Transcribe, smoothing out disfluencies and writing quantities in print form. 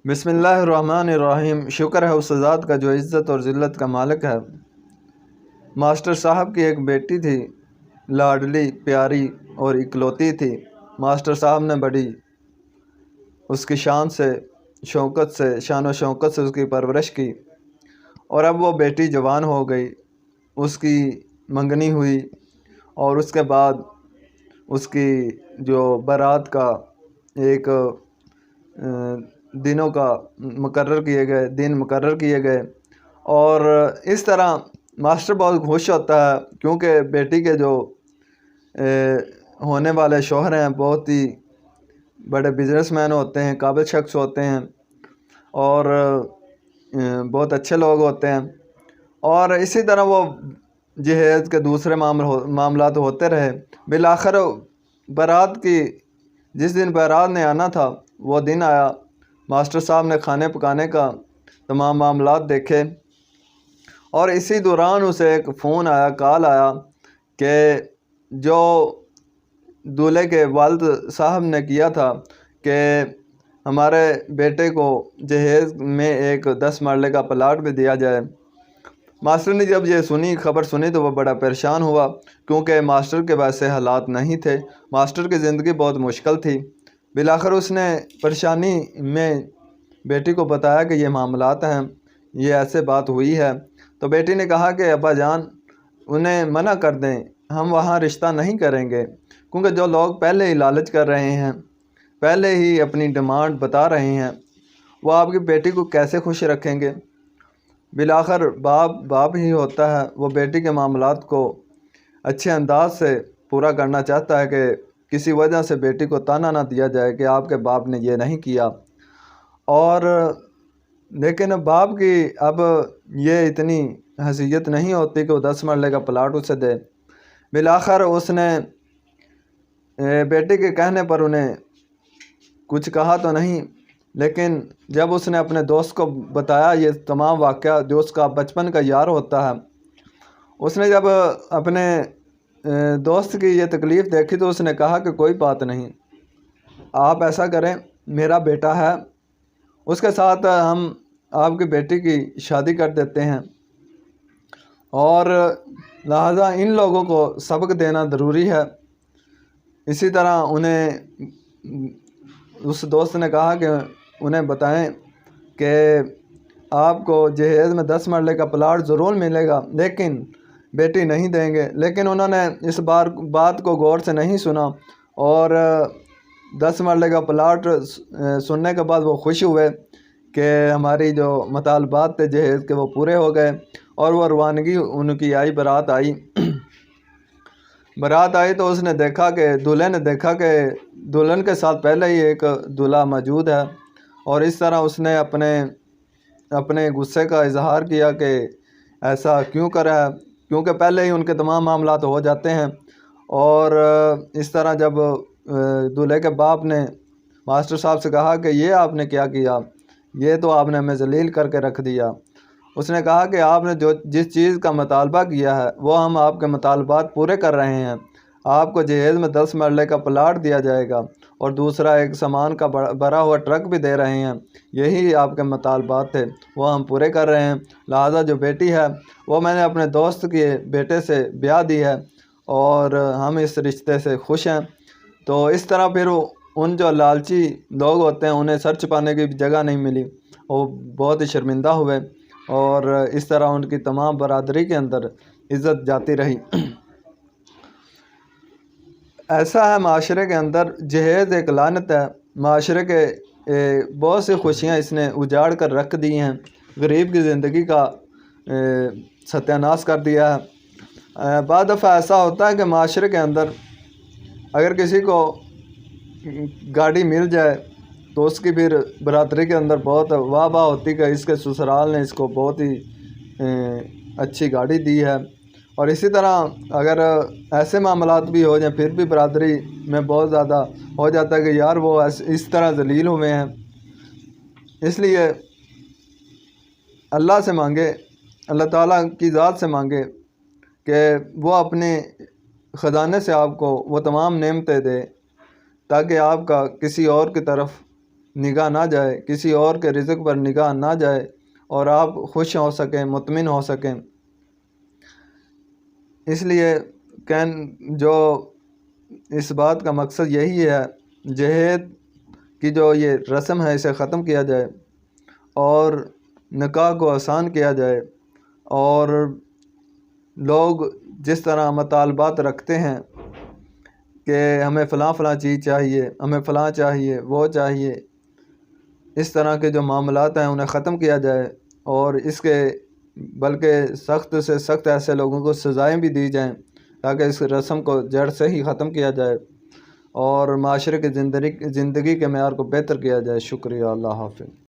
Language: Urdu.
بسم اللہ الرحمن الرحیم۔ شکر ہے اس ذات کا جو عزت اور ذلت کا مالک ہے۔ ماسٹر صاحب کی ایک بیٹی تھی، لاڈلی پیاری اور اکلوتی تھی۔ ماسٹر صاحب نے بڑی اس کی شان و شوکت سے اس کی پرورش کی، اور اب وہ بیٹی جوان ہو گئی، اس کی منگنی ہوئی، اور اس کے بعد اس کی جو بارات کا ایک دن مقرر کیے گئے اور اس طرح ماسٹر بہت خوش ہوتا ہے، کیونکہ بیٹی کے جو ہونے والے شوہر ہیں بہت ہی بڑے بزنس مین ہوتے ہیں، قابل شخص ہوتے ہیں اور بہت اچھے لوگ ہوتے ہیں، اور اسی طرح وہ جہیز کے دوسرے معاملات ہوتے رہے۔ بالآخر جس دن بارات نے آنا تھا وہ دن آیا۔ ماسٹر صاحب نے کھانے پکانے کا تمام معاملات دیکھے، اور اسی دوران اسے ایک کال آیا کہ جو دولہے کے والد صاحب نے کیا تھا کہ ہمارے بیٹے کو جہیز میں ایک 10 مرلے کا پلاٹ بھی دیا جائے۔ ماسٹر نے جب یہ خبر سنی تو وہ بڑا پریشان ہوا، کیونکہ ماسٹر کے ویسے حالات نہیں تھے، ماسٹر کی زندگی بہت مشکل تھی۔ بالآخر اس نے پریشانی میں بیٹی کو بتایا کہ یہ معاملات ہیں، یہ ایسے بات ہوئی ہے۔ تو بیٹی نے کہا کہ ابا جان انہیں منع کر دیں، ہم وہاں رشتہ نہیں کریں گے، کیونکہ جو لوگ پہلے ہی لالچ کر رہے ہیں، پہلے ہی اپنی ڈیمانڈ بتا رہے ہیں، وہ آپ کی بیٹی کو کیسے خوش رکھیں گے؟ بالآخر باپ ہی ہوتا ہے، وہ بیٹی کے معاملات کو اچھے انداز سے پورا کرنا چاہتا ہے کہ کسی وجہ سے بیٹی کو تانا نہ دیا جائے کہ آپ کے باپ نے یہ نہیں کیا۔ اور لیکن باپ کی اب یہ اتنی حیثیت نہیں ہوتی کہ وہ 10 مرلے کا پلاٹ اسے دے۔ بالآخر اس نے بیٹی کے کہنے پر انہیں کچھ کہا تو نہیں، لیکن جب اس نے اپنے دوست کو بتایا یہ تمام واقعہ، جو اس کا بچپن کا یار ہوتا ہے، اس نے جب اپنے دوست کی یہ تکلیف دیکھی تو اس نے کہا کہ کوئی بات نہیں، آپ ایسا کریں، میرا بیٹا ہے، اس کے ساتھ ہم آپ کی بیٹی کی شادی کر دیتے ہیں، اور لہٰذا ان لوگوں کو سبق دینا ضروری ہے۔ اسی طرح اس دوست نے کہا کہ انہیں بتائیں کہ آپ کو جہیز میں 10 مرلے کا پلاٹ ضرور ملے گا، لیکن بیٹی نہیں دیں گے۔ لیکن انہوں نے اس بات کو غور سے نہیں سنا، اور 10 مرلے کا پلاٹ سننے کے بعد وہ خوش ہوئے کہ ہماری جو مطالبات تھے جہیز کے وہ پورے ہو گئے، اور وہ روانگی ان کی آئی، بارات آئی تو اس نے دیکھا کہ دولہے نے دیکھا کہ دلہن کے ساتھ پہلے ہی ایک دولہا موجود ہے، اور اس طرح اس نے اپنے غصے کا اظہار کیا کہ ایسا کیوں کرا ہے، کیونکہ پہلے ہی ان کے تمام معاملات ہو جاتے ہیں۔ اور اس طرح جب دولہے کے باپ نے ماسٹر صاحب سے کہا کہ یہ آپ نے کیا کیا، یہ تو آپ نے ہمیں ذلیل کر کے رکھ دیا، اس نے کہا کہ آپ نے جس چیز کا مطالبہ کیا ہے وہ ہم آپ کے مطالبات پورے کر رہے ہیں، آپ کو جہیز میں 10 مرلے کا پلاٹ دیا جائے گا، اور دوسرا ایک سامان کا بھرا ہوا ٹرک بھی دے رہے ہیں، یہی آپ کے مطالبات تھے، وہ ہم پورے کر رہے ہیں۔ لہٰذا جو بیٹی ہے وہ میں نے اپنے دوست کے بیٹے سے بیاہ دی ہے، اور ہم اس رشتے سے خوش ہیں۔ تو اس طرح پھر ان جو لالچی لوگ ہوتے ہیں انہیں سر چھپانے کی جگہ نہیں ملی، وہ بہت ہی شرمندہ ہوئے، اور اس طرح ان کی تمام برادری کے اندر عزت جاتی رہی۔ ایسا ہے معاشرے کے اندر، جہیز ایک لعنت ہے، معاشرے کے بہت سی خوشیاں اس نے اجاڑ کر رکھ دی ہیں، غریب کی زندگی کا ستیہ ناش کر دیا ہے۔ بعض دفعہ ایسا ہوتا ہے کہ معاشرے کے اندر اگر کسی کو گاڑی مل جائے تو اس کی پھر برادری کے اندر بہت واہ واہ ہوتی کہ اس کے سسرال نے اس کو بہت ہی اچھی گاڑی دی ہے، اور اسی طرح اگر ایسے معاملات بھی ہو جائیں پھر بھی برادری میں بہت زیادہ ہو جاتا ہے کہ یار وہ اس طرح ذلیل ہوئے ہیں۔ اس لیے اللہ سے مانگے، اللہ تعالیٰ کی ذات سے مانگے کہ وہ اپنے خزانے سے آپ کو وہ تمام نعمتیں دے، تاکہ آپ کا کسی اور کی طرف نگاہ نہ جائے، کسی اور کے رزق پر نگاہ نہ جائے، اور آپ خوش ہو سکیں، مطمئن ہو سکیں۔ اس لیے جو اس بات کا مقصد یہی ہے، جہیز کی جو یہ رسم ہے اسے ختم کیا جائے اور نکاح کو آسان کیا جائے، اور لوگ جس طرح مطالبات رکھتے ہیں کہ ہمیں فلاں فلاں چیز چاہیے، ہمیں فلاں چاہیے، وہ چاہیے، اس طرح کے جو معاملات ہیں انہیں ختم کیا جائے، اور اس کے بلکہ سخت سے سخت ایسے لوگوں کو سزائیں بھی دی جائیں تاکہ اس رسم کو جڑ سے ہی ختم کیا جائے اور معاشرے کی زندگی کے معیار کو بہتر کیا جائے۔ شکریہ، اللہ حافظ۔